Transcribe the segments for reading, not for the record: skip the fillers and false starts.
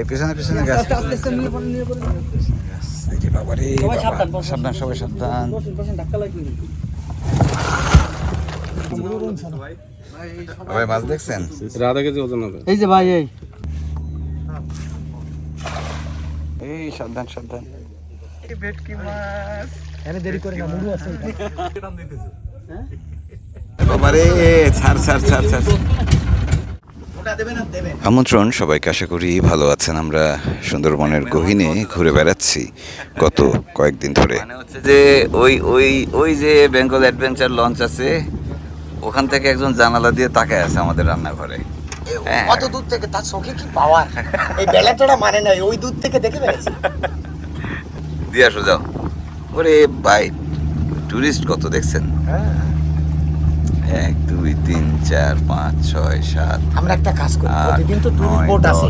পিছনে পিছনে গাছ। সাবধান, সবাই সাবধান। ভাই মাছ দেখছেন? আধা কেজি ওজন হবে। এই যে ভাই এই সাবধান সাবধান। ভেটকি মাছ। এনে দেরি করে না, মুড়ু আছে। বাবারে, ছাড় ছাড় ছাড় ছাড়। আমন্ত্রণ সবাইকে, আশা করি ভালো আছেন। আমরা সুন্দরবনের গহীনে ঘুরে বেড়াচ্ছি গত কয়েকদিন ধরে। মানে হচ্ছে যে ওই ওই ওই যে বেঙ্গল অ্যাডভেঞ্চার লঞ্চ আছে, ওখান থেকে একজন জানালা দিয়ে তাকায় আছে আমাদের রান্নাঘরে। কত দূর থেকে, তার চোখে কি পাওয়ার! এই বেলাটা মানে নাই, ওই দূর থেকে দেখে বেড়াচ্ছে। দিয়ে আসো, যাও। ওরে ভাই, টুরিস্ট কত দেখছেন? 1 2 3 4 5 6 7। আমরা একটা কাজ করি, প্রতিদিন তো টুরিস্ট বোট আছে,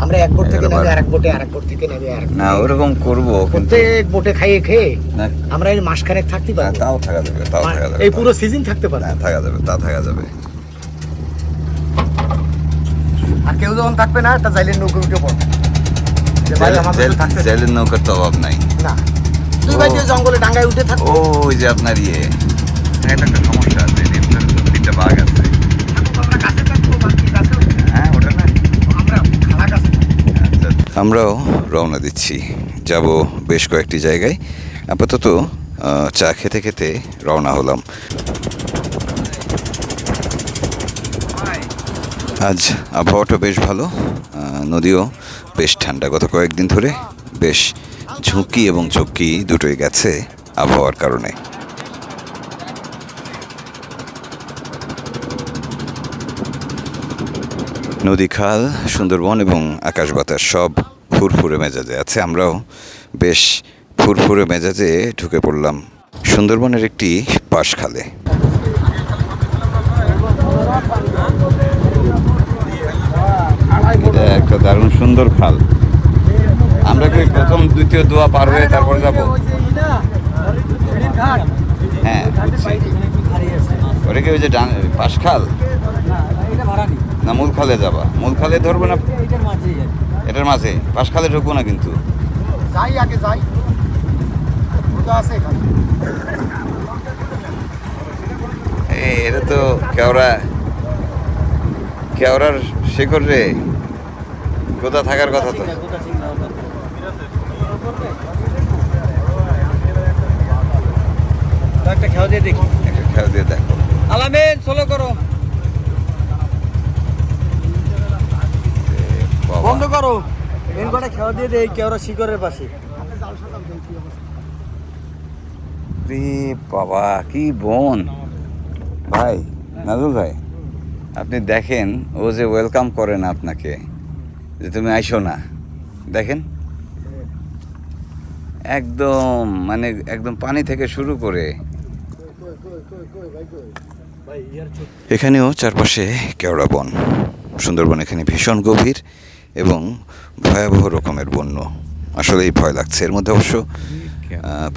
আমরা এক বোট থেকে নেবে আরেক বোটে, আরেক বোট থেকে নেবে আরেক। না ওরকম করবো, প্রত্যেক বোটে খাইয়ে খেয়ে আমরা এই মাসখানেক থাকতে পারবো। তাও থাকা যাবে, তাও থাকা যাবে, এই পুরো সিজন থাকতে পারবো। থাকা যাবে, তা থাকা যাবে। আর কেউ যখন থাকবে না, একটা জাইলের নৌকা উঠে পড়বে। জেলের নৌকার তো অভাব নাই। না, দুই ভাই দিয়ে জঙ্গলে ডাঙ্গায় উঠে থাকবো। ওই যে আপনার এটা একটা সমস্যা আছে, তিনটা বাঘ আছে। হ্যাঁ, ওটা না, আমরাও রওনা দিচ্ছি, যাব বেশ কয়েকটি জায়গায়। আপাতত চা খেতে খেতে রওনা হলাম। আজ আবহাওয়াটা বেশ ভালো, নদীও বেশ ঠান্ডা। গত কয়েকদিন ধরে বেশ ঝুঁকি এবং ঝুঁকি দুটোই গেছে আবহাওয়ার কারণে। নদী, খাল, সুন্দরবন এবং আকাশ বাতাস সব ফুরফুরে মেজাজে আছে। আমরাও বেশ ফুরফুরে মেজাজে ঢুকে পড়লাম সুন্দরবনের একটি পাশ খালে। এটা একটা দারুণ সুন্দর খাল। আমরা কি প্রথম দ্বিতীয় দোয়া পার হয়ে তারপর যাব? হ্যাঁ, ওটা কি ওই যে পাশ খাল না মূল খালে যাবা? মূল খালে ধরবো না, এটার মাঝে পাশ খালে ঢুকবো না কিন্তু। যাই আগে যাই, আছে এখানে। এটা তো কেওড়ার শেখর রে, গোদা থাকার কথা তো। একটা খেয়া দিয়ে দেখি, একটা খেয়া দিয়ে দেখো। আলামিন সোলো করো, বন্ধ করো। মেন কটা খেয়া দিয়ে দেই কেওড়া শিকরের পাশে। রে বাবা, কি বন ভাই! নাজুল ভাই, আপনি দেখেন, ও যে ওয়েলকাম করে না আপনাকে, যে তুমি আইসো না। দেখেন একদম, মানে একদম পানি থেকে শুরু করে। এখানেও চারপাশে কেওড়া বন। সুন্দরবন এখানে ভীষণ গভীর এবং ভয়াবহ রকমের বন্য। আসলেই ভয় লাগছে। এর মধ্যে অবশ্য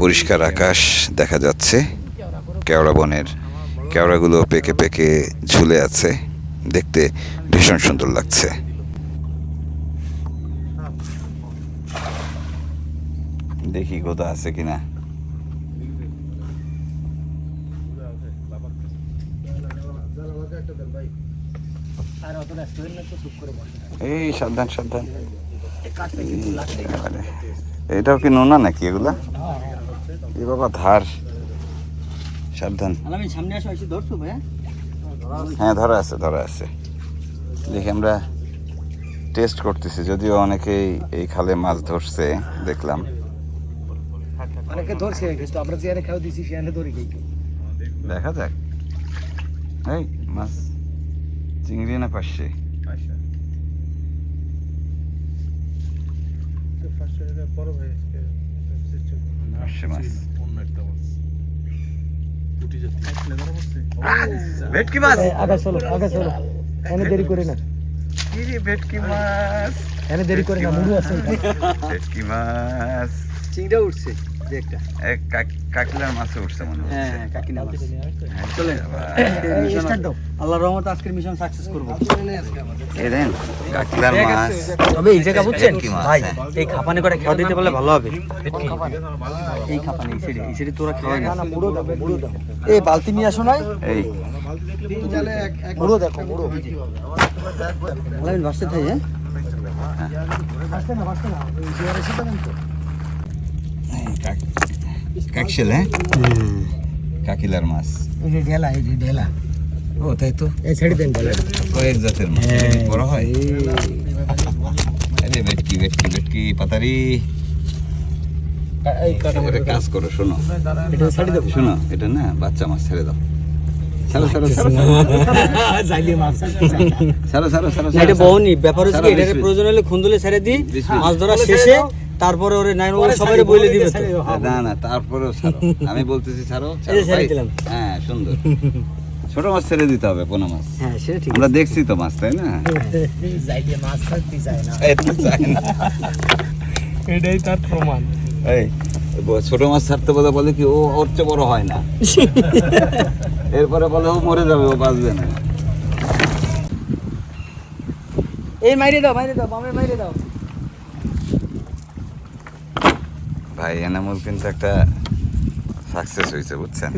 পরিষ্কার আকাশ দেখা যাচ্ছে। কেওড়া বনের কেওড়াগুলো পেকে পেকে ঝুলে আছে, দেখতে ভীষণ সুন্দর লাগছে। দেখি গোদা আছে কিনা। এই সাবধান সাবধান। এটাও কি নোনা নাকি এগুলা? এ বাবা, ধার, সাবধান। সামনে আসো, এসে ধরছো ভাই? হ্যাঁ, ধরা আছে, ধরা আছে। দেখি আমরা টেস্ট করতেছি, যদিও অনেকেই এই খালে মাছ ধরছে দেখলাম। অনেকে ধরছে, কিন্তু আমরা যে খাওয়া দিছি সেখানে ধরে গেই। দেখা যাক। এই মাছ চিংড়ি না পাশে? ভেটকি মাছ, আগে চলো, আগে চলো, এনে দেরি করে না। কি রে ভেটকি মাছ? এনে দেরি করে না, মুড়ু আছে। ভেটকি মাছ, চিংড়া উঠছে। যে একটা কাকিলার মাছে উঠছে মনে হচ্ছে। হ্যাঁ কাকিনা মাছ চলে স্টার্ট দাও। আল্লাহর রহমতে আজকের মিশন সাকসেস করব এই দেন কাকিলার মাছ। তবে এই জায়গা বুঝছেন ভেটকি মাছ, ভাই হ্যাঁ। এই খাপানে করে খাওয়া দিতে পারলে ভালো হবে এই খাপানে এই সাইডে তোরা খাওয়াই না মুড়ো দাও, মুড়ো দাও। এই বালতি নিয়ে আসো নাই এই মুড়ো দেখো, মুড়ো। আলামিন ভাসতে থাই হ্যাঁ ভাসতে না, ভাসতে না। ওই জোয়ারের সাথে দেন তো। কাকশেল, হ্যাঁ কাকিলার মাছ। এই যে ঢেলা, এই যে ঢেলা। ও তাই তো, এই ছেড়ে দেন ঢেলা। কয়েক জাতের মাছ বড় হয়। আরে ভেটকি ভেটকি ভেটকি পাতারি। এই কাটা একটা কাজ করো, শোনো এটা ছেড়ে দেবো। শোনো, এটা না বাচ্চা মাছ, ছেড়ে দাও। ছাড়ো ছাড়ো ছাড়ো জাইলে মাছ। ছাড়ো ছাড়ো ছাড়ো না এটা বহনি ব্যাপার হচ্ছে সারা কি, এটারে বিশ্বে। প্রয়োজন হলে খুন্দলে ছেড়ে দিই, বিশ্বে। মাছ ধরা শেষে তারপরে ওরে নাইন ও সবাই বলে দিবে তো। না না, তারপরেও ছাড়ো। আমি বলতেছি ছাড়ো ছাড়ো এই যে ছেড়ে ভাই। দিলাম। হ্যাঁ সুন্দর। ছোট মাছ ছেড়ে দিতে হবে, পোনা মাছ। হ্যাঁ সেটা ঠিক আমরা দেখছি তো মাছ, তাই না? জাইলে মাছ ছাড়তে চায় না। এই তো চাই না। এটাই তার প্রমাণ। এই ছোট মাছ ছাড়তে বলে বলে কি ও ওর চেয়ে বড় হয় না, এরপরে বলে ও মরে যাবে, ও বাঁচবে না। এই মাইরে দাও বামে মাইরে দাও। ভাই এনামুল কিন্তু একটা সাকসেস হয়েছে, বুঝছেন?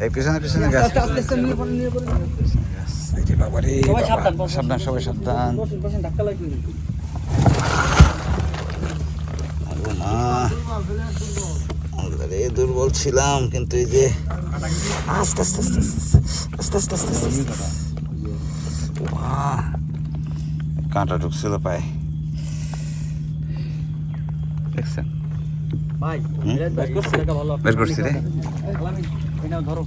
এই পিছনে পিছনে গাছ, আস্তে আস্তে আস্তে নিয়ে পড়ে নিয়ে পড়ে। গাছ। এই যে বাবা রে সবাই বাবা। সাবধান, বসেন। সাবধান, সবাই সাবধান। বসেন ধাক্কা লাগবে। ও মা, আরে দুর্বল ছিলাম, কিন্তু এই যে আস্তে আস্তে আস্তে আস্তে আস্তে আস্তে আস্তে আস্তে। বাহ, কাঁটা ঢুকছিল পায়ে, দেখছেন? ভাই হুম? এটা বের করছি, এটা ভালো। বের করছি রে। আলামিন, এই নাও ধরো।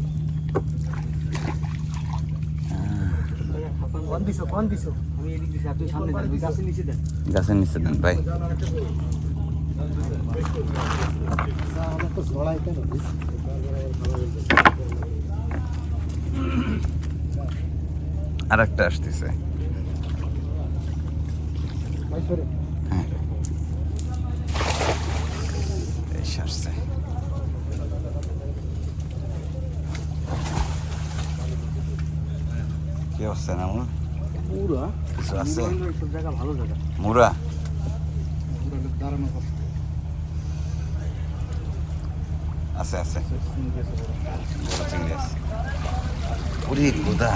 কোন দিছো? আমি এদিক দিছি, আপনি সামনে যান, ওই গাছের নিচে দেন। গাছের নিচে দেন ভাই। আমার তো জড়াই কেন? আর একটা আসতেছে। ভাই সরে। হ্যাঁ, এই আসছে। কি অবস্থা না আমার? পুরা কিছু আছে? সব জায়গা ভালো জায়গা। মুরা আছে আছে, বড় চিংড়ি আছে। ওরে খোদা,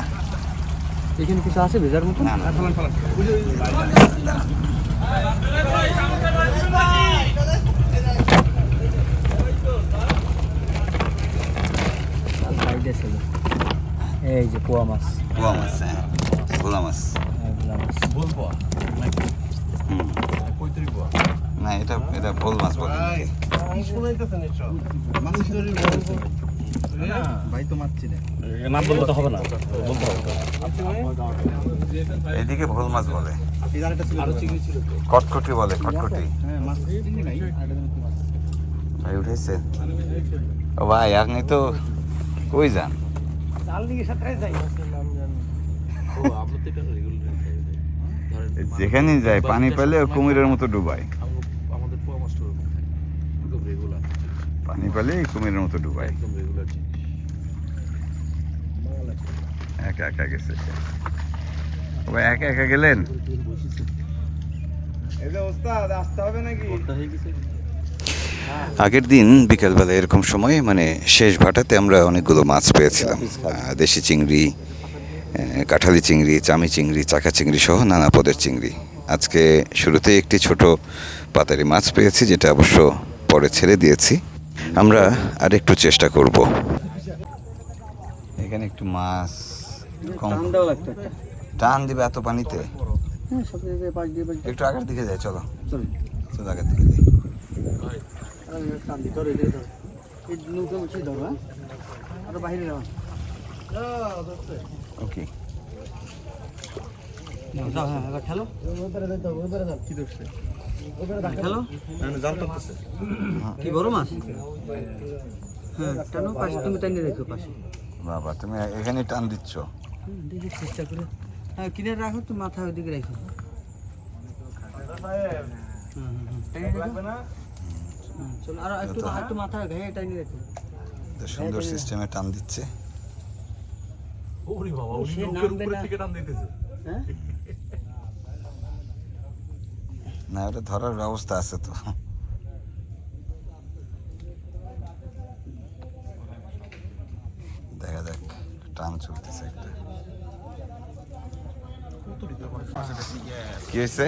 এখানে কিছু আছে ভেজার মতো? না না সাইডে ছিল। এই যে পোয়া মাছ। পোয়া মাছ, হ্যাঁ ভোলা মাছ। ভোলা মাছ। হুম। না এটা এটা ভোল মাছ বলে। ভাই তো মারছি না। নাম বলতে তো হবে না, বলতে হবে। এদিকে ভোল মাছ বলে, আরো চিংড়ি ছিল তো। কটকটি বলে, কটকটি। হ্যাঁ মাছ চিংড়ি নাই। ভাই উঠেছে? ও ভাই আপনি তো কই যান? জাল দিকে সাথে যাই। যেখানেই যায় পানি পেলে ও কুমিরের মতো ডুবায়, আমাদের পোয়া মাস্টার একদম রেগুলার, পানি পেলে কুমিরের মতো ডুবায়। একদম রেগুলার জিনিস। একা একা গেছে। ও ভাই একা একা গেলেন? আগের দিন বিকালবেলা এরকম সময় মানে শেষ ভাটাতে আমরা অনেকগুলো মাছ পেয়েছিলাম। দেশি চিংড়ি, কাঁঠালি চিংড়ি, চামি চিংড়ি, চাকা চিংড়ি সহ নানা পদের চিংড়ি। আজকে শুরুতে একটি ছোট পাতারি মাছ পেয়েছি, যেটা অবশ্য পরে ছেড়ে দিয়েছি। আমরা আর একটু চেষ্টা করব। এখানে একটু মাছ কম টান দেওয়া লাগতো একটা। টান দিবে এত পানিতে। হ্যাঁ সব জায়গায় পাশ দিয়ে পাশ দিয়ে। একটু আগের দিকে যাই, চলো চলো। চলো আগের দিকে যাই। আরে টান দি, ধরো এদিকে ধরো। এই নৌকা বসে ধরো, হ্যাঁ? আরো বাইরে যাও। ওকে, যাও, হ্যাঁ এবার খেলো। কি দেখছে? খেলো। কি বড় মাছ? হ্যাঁ টানো, পাশে তুমি টানিয়ে রেখো পাশে। বাবা তুমি এখানে টান দিচ্ছ। দেখি চেষ্টা করে। হ্যাঁ কিনে রাখো, তো মাথা ওইদিকে রাখো। হুম, টেনে রাখো। চলো আর একটু মাথা ঘায়ে টাইনি রেখো। তো সুন্দর সিস্টেমে টান দিচ্ছে। ওরে বাবা, উনি সে নৌকার নামবে উপরে না। থেকে টান দিতেছে। হ্যাঁ না, ওটা ধরার ব্যবস্থা আছে তো। দেখা যাক, টান চলতেছে একটা। কি হয়েছে?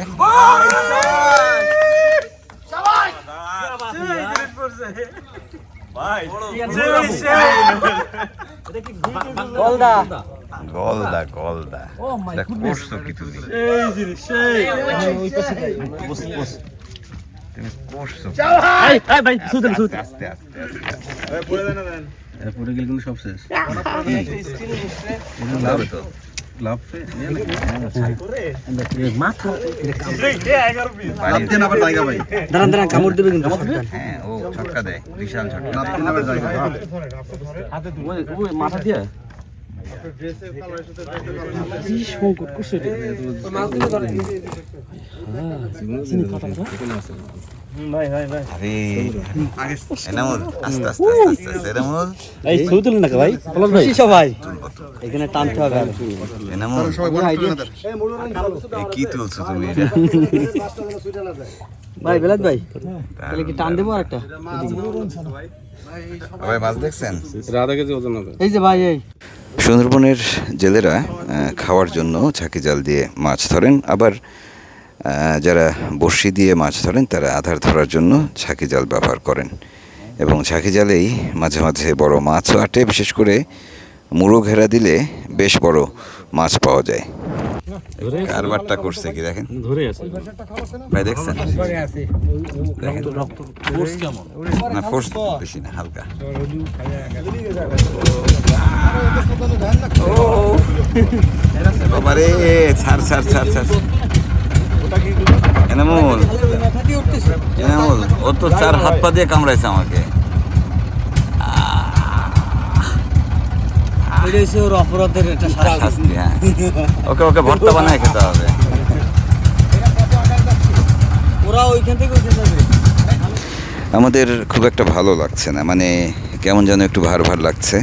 গলদা গলদা গলদা। এটা করছো কি তুমি? তুমি করছো কি? আস্তে আস্তে আস্তে। পড়ে গেলে কিন্তু সব শেষ। লাভ তো। দাঁড়ান কামড় দেবে কিন্তু। হ্যাঁ, ও ছটকা দেয়, বিশাল ছটকা দেয়। মাথা দিয়ে আরে এনামুল, আস্তে আস্তে আস্তে আস্তে। এনামুল, এই ছবি তুলেন না ভাই, খুশি সবাই এখানে টানতে হবে। এনামুল, এই কি তুলছো তুমি এটা? ভাই বেলাত ভাই তাহলে কি টান দেবো আরেকটা? ভাই মাছ দেখছেন? আধা কেজি ওজন হবে। এই যে ভাই এই সুন্দরবনের জেলেরা খাওয়ার জন্য ছাকি জাল দিয়ে মাছ ধরেন, আবার যারা বড়শি দিয়ে মাছ ধরেন তারা আধার ধরার জন্য ছাকি জাল ব্যবহার করেন। এবং ছাকি জালেই মাঝে মাঝে বড় মাছও আটে, বিশেষ করে মুড়ো ঘেরা দিলে বেশ বড় মাছ পাওয়া যায়। কারবারটা করছে কি দেখেন, ধরে আছে। ভাই দেখছেন? ফোর্স কেমন? না, ফোর্স বেশি না, হালকা। বাবারে, ছাড় ছাড় ছাড় ছাড়। এনামুল, এনামুল, ও তো 4 হাত পা দিয়ে কামড়াইছে আমাকে। এটা হচ্ছে ওর অপরাধের একটা শাস্তি। শাস্তি, হ্যাঁ। ওকে ওকে ভর্তা বানায় খেতে হবে। ওরা ওইখান থেকে উঠে যাবে। আমাদের খুব একটা ভালো লাগছে না, মানে কেমন যেন একটু ভার ভার লাগছে।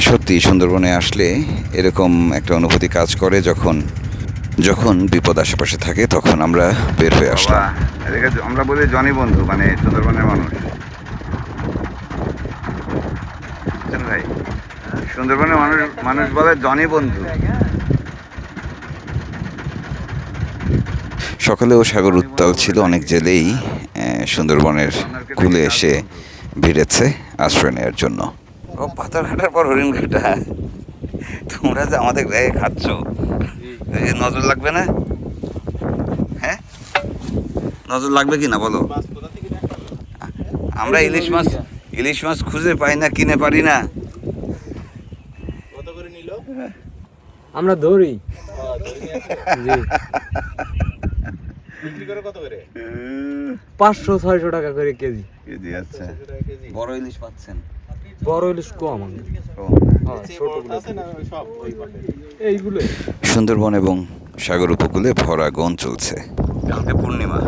সত্যি সুন্দরবনে আসলে এরকম একটা অনুভূতি কাজ করে, যখন যখন বিপদ আশেপাশে থাকে তখন আমরা বের হয়ে আসলাম। আমরা বলি জনি বন্ধু, মানে সুন্দরবনের মানুষ। ভাই, সুন্দরবনের মানুষ বলে জনি বন্ধু। সকালেও সাগর উত্তাল ছিল, অনেক জেলেই সুন্দরবনের কূলে এসে ভিড়েছে আশ্রয় নেওয়ার জন্য। ও পাথর ঘাটার পর হরিণ ঘাটা, তোমরা যে আমাদের গায়ে খাচ্ছ, নজর লাগবে না? হ্যাঁ, নজর লাগবে কি না বলো? আমরা ইলিশ মাছ খুঁজে পাই না, কিনে পারি না। আমরা ধরি। বিক্রি করে কত করে? 500-600 টাকা করে কেজি। কেজি, আচ্ছা। বড় ইলিশ পাচ্ছেন? বড় ইলিশ কম আমাদের। এইগুলো সুন্দরবন এবং সাগর উপকূলে ভরা গন চলছে। কালকে পূর্ণিমা,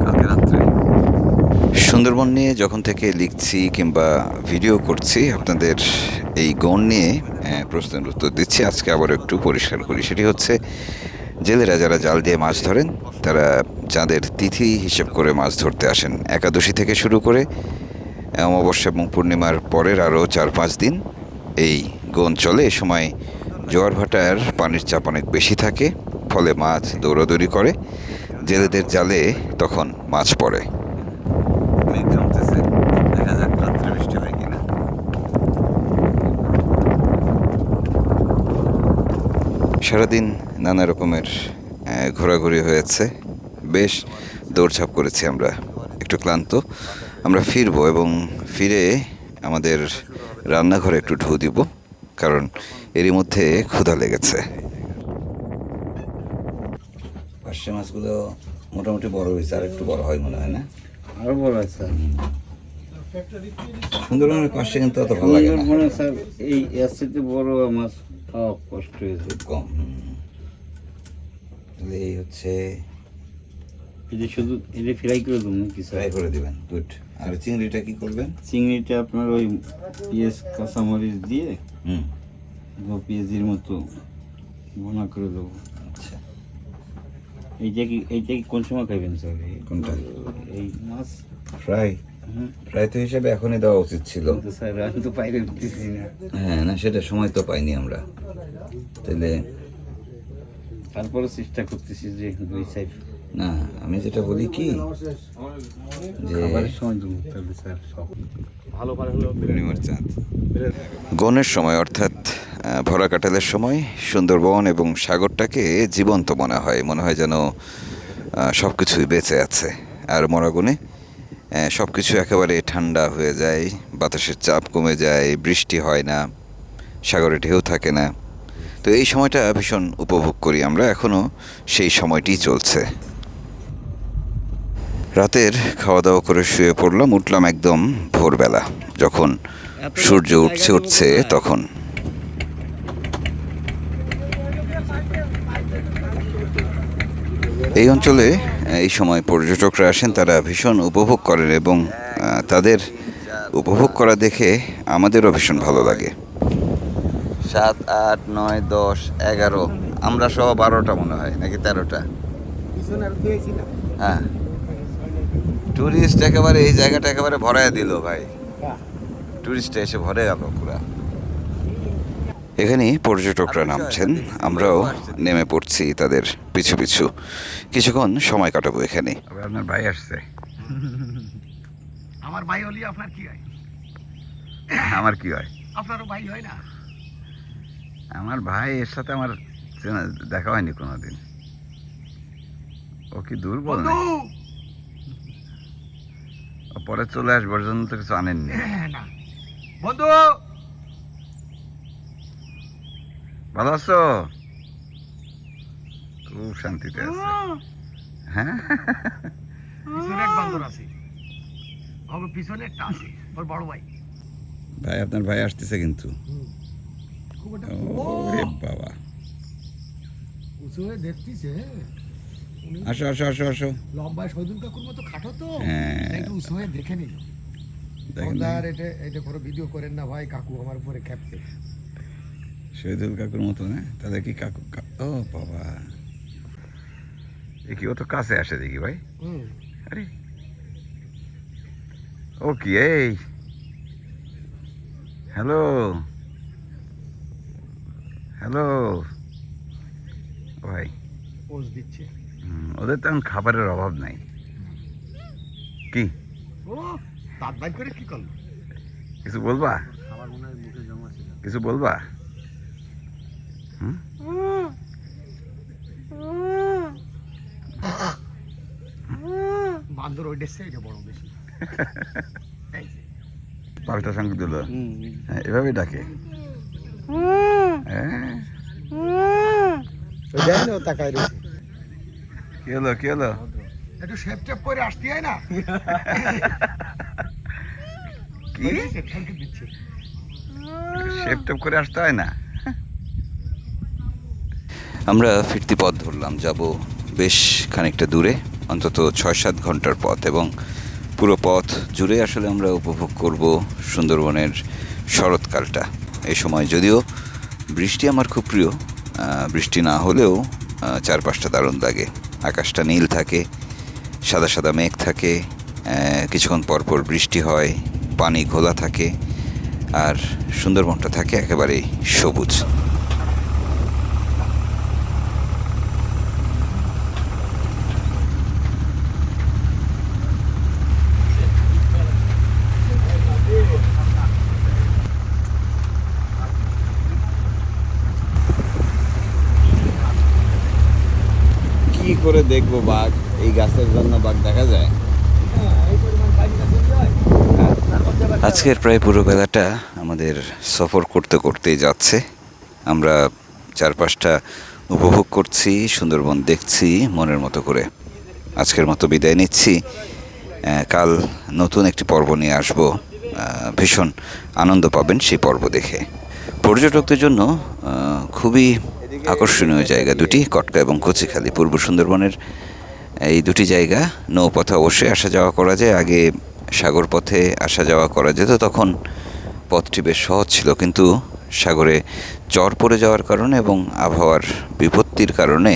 কালকে রাত্রে। সুন্দরবন নিয়ে যখন থেকে লিখছি কিংবা ভিডিও করছি, আপনাদের এই গন নিয়ে প্রশ্নের উত্তর দিচ্ছি। আজকে আবার একটু পরিষ্কার করি। সেটি হচ্ছে, জেলেরা যারা জাল দিয়ে মাছ ধরেন তারা চাঁদের তিথি হিসেব করে মাছ ধরতে আসেন। একাদশী থেকে শুরু করে অমাবস্যা এবং পূর্ণিমার পরের আরও 4-5 দিন এই গন চলে। এ সময় জোয়ার ভাটার পানির চাপ অনেক বেশি থাকে, ফলে মাছ দৌড়াদৌড়ি করে। জেলেদের জালে তখন মাছ পড়ে। মেঘ জমতেছে, দেখা যাক রাত্রে বৃষ্টি হয় কিনা। সারাদিন নানা রকমের ঘোরাঘুরি হয়েছে, বেশ দৌড়ঝাঁপ করেছি আমরা, একটু ক্লান্ত। আমরা ফিরবো এবং ফিরে আমাদের রান্নাঘরে একটু ঢু দিব, কারণ এরই মধ্যে ক্ষুধা লেগেছে। পার্শে মাছগুলো মোটামুটি বড় হয়েছে, আর একটু বড় হয় মনে হয় না? আরো বড় আছে সুন্দরবনের পার্শে কিন্তু অত ভালো লাগে না, স্যার। এই এর থেকে বড় মাছ খাওয়া কষ্ট হয়েছে। খুব কম। তাহলে এই হচ্ছে এই যে শুধু এই যে ফ্রাই করে দেবো নাকি স্যার? ফ্রাই করে দিবেন, গুড। আর চিংড়িটা কি করবেন? চিংড়িটা আপনার ওই পেঁয়াজ কাঁচামরিচ দিয়ে হুম, পেঁয়াজির মতো ভুনা করে দেবো। আচ্ছা। এইটা কি কোন সময় খাইবেন স্যার? কোনটা? এই মাছ ফ্রাই? হুম। ফ্রাই তো হিসেবে এখনই দেওয়া উচিত ছিল। কিন্তু স্যার আমি তো পাইরে উঠতেছি না। হ্যাঁ, না সেটা সময় তো পাইনি আমরা। তাহলে তারপরে চেষ্টা করতেছি যে দুই সাইড না, আমি যেটা বলি কি যে খাবারের সময় দেবো তাহলে স্যার সব ভালো পারে হলো পূর্ণিমার চাঁদ গনের সময়, অর্থাৎ ভরা কাটালের সময় সুন্দরবন এবং সাগরটাকে জীবন্ত মনে হয় যেন সব কিছুই বেঁচে আছে। আর মরাগুনে সব কিছু একেবারে ঠান্ডা হয়ে যায়, বাতাসের চাপ কমে যায়, বৃষ্টি হয় না, সাগরে ঢেউ থাকে না। তো এই সময়টা ভীষণ উপভোগ করি আমরা, এখনও সেই সময়টিই চলছে। রাতের খাওয়া দাওয়া করে শুয়ে পড়লাম, উঠলাম একদম ভোরবেলা, যখন সূর্য উঠছে তখন। এই অঞ্চলে এই সময় পর্যটকরা আসেন, তারা ভীষণ উপভোগ করেন এবং তাদের উপভোগ করা দেখে আমাদেরও ভীষণ ভালো লাগে। 7, 8, 9, 10, 11, আমরা সহ 12টা মনে হয়, নাকি 13টা। পিছনে আর দিয়েছি না। হ্যাঁ, টুরিস্ট একেবারে এই জায়গাটা একেবারে ভরায় দিল ভাই, টুরিস্টে এসে ভরে গেল পুরা। এখানে পর্যটকরা নামছেন, আমরাও নেমে পড়ছি তাদের পিছু পিছু, কিছুক্ষণ সময় কাটাবো এখানে। আপনার ভাই আসছে। আমার ভাই হলি আপনার কি হয়? আমার কি হয়? আপনারও ভাই হয় না? আমার ভাই, এর সাথে আমার দেখা হয়নি কোনোদিন। ও কি দুর্বল না? পরে চলে আসবার জন্য তো কিছু আনেননি। না বন্ধু, ভালো আছো? খুব শান্তিতে আছে। হ্যাঁ, পিছনে এক বান্দর আছে, আমার পিছনে একটা আছে, ওর বড় ভাই। ভাই, আপনার ভাই আসতেছে কিন্তু। খুব একটা ওরে বাবা, উঁচু হয়ে দেখতিছে। আসো আসো আসো আসো। লম্বায় শহীদুল কাকুর মতো খাটো তো, হ্যাঁ। একটু উঁচু হয়ে দেখে নিল। দেখেন আর এটা কোনো ভিডিও করেন না ভাই, কাকু আমার উপরে খেপছে। শহীদুল কাকুর মতো না? তাহলে কি কাকু? ও বাবা, এ কি ও তো কাছে আসে দেখি ভাই। আরে ও কি, এই হ্যালো হ্যালো ভাই। পোজ দিচ্ছে। ওদের তো এখন খাবারের অভাব নাই। কি ও দাঁত বাইর করে কি করলো? কিছু বলবা? খাবার মনে হয় মুখে জমা ছিল। কিছু বলবা? বান্দর ওই ডেসে এটা বড় বেশি। পাল্টা সঙ্গ দিল, হ্যাঁ, এভাবেই ডাকে। হ্যাঁ, ওই দেখেন ও তাকায় রয়েছে। কি হলো কি হলো? একটু শেপ টেপ করে আসতে হয় না? কি ওই দেখছে, সংকেত দিচ্ছে। শেপ টেপ করে আসতে হয় না? আমরা ফিরতি পথ ধরলাম, যাব বেশ খানিকটা দূরে, অন্তত 6-7 ঘন্টার পথ, এবং পুরো পথ জুড়ে আসলে আমরা উপভোগ করব সুন্দরবনের শরৎকালটা। এই সময় যদিও বৃষ্টি আমার খুব প্রিয়, বৃষ্টি না হলেও চারপাশটা দারুণ লাগে। আকাশটা নীল থাকে, সাদা সাদা মেঘ থাকে, কিছুক্ষণ পর পর বৃষ্টি হয়, পানি ঘোলা থাকে, আর সুন্দরবনটা থাকে একেবারেই সবুজ। কি করে দেখবো বাঘ? এই গাছের জন্য বাঘ দেখা যায়? আজকের প্রায় পুরো বেলাটা আমাদের সফর করতে করতেই যাচ্ছে। আমরা চারপাশটা উপভোগ করছি, সুন্দরবন দেখছি মনের মতো করে। আজকের মতো বিদায় নিচ্ছি, কাল নতুন একটি পর্ব নিয়ে আসবো। ভীষণ আনন্দ পাবেন সেই পর্ব দেখে। পর্যটকদের জন্য খুবই আকর্ষণীয় জায়গা দুটি, কটকা এবং কচিখালী। পূর্ব সুন্দরবনের এই দুটি জায়গা নৌপথে অবশ্যই আসা যাওয়া করা যায়। আগে সাগর পথে আসা যাওয়া করা যেত, তখন পথটি বেশ সহজ ছিল, কিন্তু সাগরে চর পড়ে যাওয়ার কারণে এবং আবহাওয়ার বিপত্তির কারণে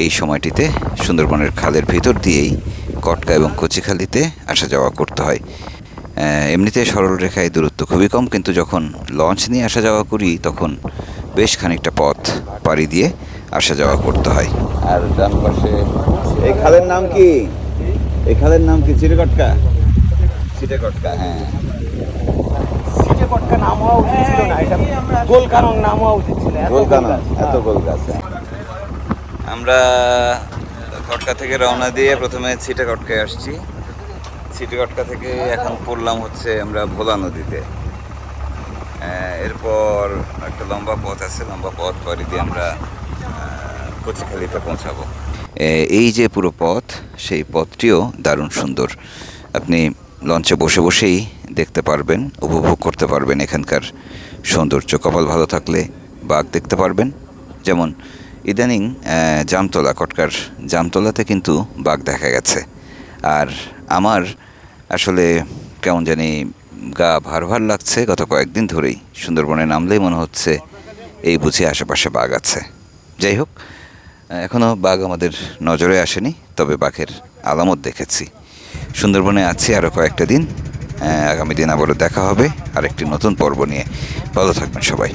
এই সময়টিতে সুন্দরবনের খালের ভিতর দিয়েই কটকা এবং কচিখালিতে আসা যাওয়া করতে হয়। এমনিতে সরল রেখায় দূরত্ব খুবই কম, কিন্তু যখন লঞ্চ নিয়ে আসা যাওয়া করি তখন বেশ খানিকটা পথ পাড়ি দিয়ে আসা যাওয়া করতে হয়। আর ডান পাশে এই খালের নাম কি? এই খালের নাম কি? চিটেকটকা। চিটেকটকা, হ্যাঁ। সিটে কটকা নাম হওয়া উচিত ছিল না, এটা গোলকানন নাম হওয়া উচিত ছিল। গোলকানন, এত গোল গাছ। আমরা কটকা থেকে রওনা দিয়ে প্রথমে চিটেকটকায় আসছি। চিটেকটকা থেকে এখন পড়লাম হচ্ছে আমরা ভোলা নদীতে। এরপর একটা লম্বা পথ আছে, লম্বা পথ পাড়ি দিয়ে আমরা কচিখালিতে পৌঁছাবো। এই যে পুরো পথ, সেই পথটিও দারুণ সুন্দর। আপনি লঞ্চে বসে বসেই দেখতে পারবেন, উপভোগ করতে পারবেন এখানকার সৌন্দর্য। কপাল ভালো থাকলে বাঘ দেখতে পারবেন। যেমন ইদানিং জামতলা, কটকার জামতলাতে কিন্তু বাঘ দেখা গেছে। আর আমার আসলে কেমন জানি গা ভার ভার লাগছে গত কয়েকদিন ধরেই। সুন্দরবনে নামলেই মনে হচ্ছে এই বুঝি আশেপাশে বাঘ আছে। যাই হোক, এখনও বাঘ আমাদের নজরে আসেনি, তবে বাঘের আলামত দেখেছি। সুন্দরবনে আছি আরও কয়েকটা দিন। আগামী দিন আবারও দেখা হবে আরেকটি নতুন পর্ব নিয়ে। ভালো থাকবেন সবাই।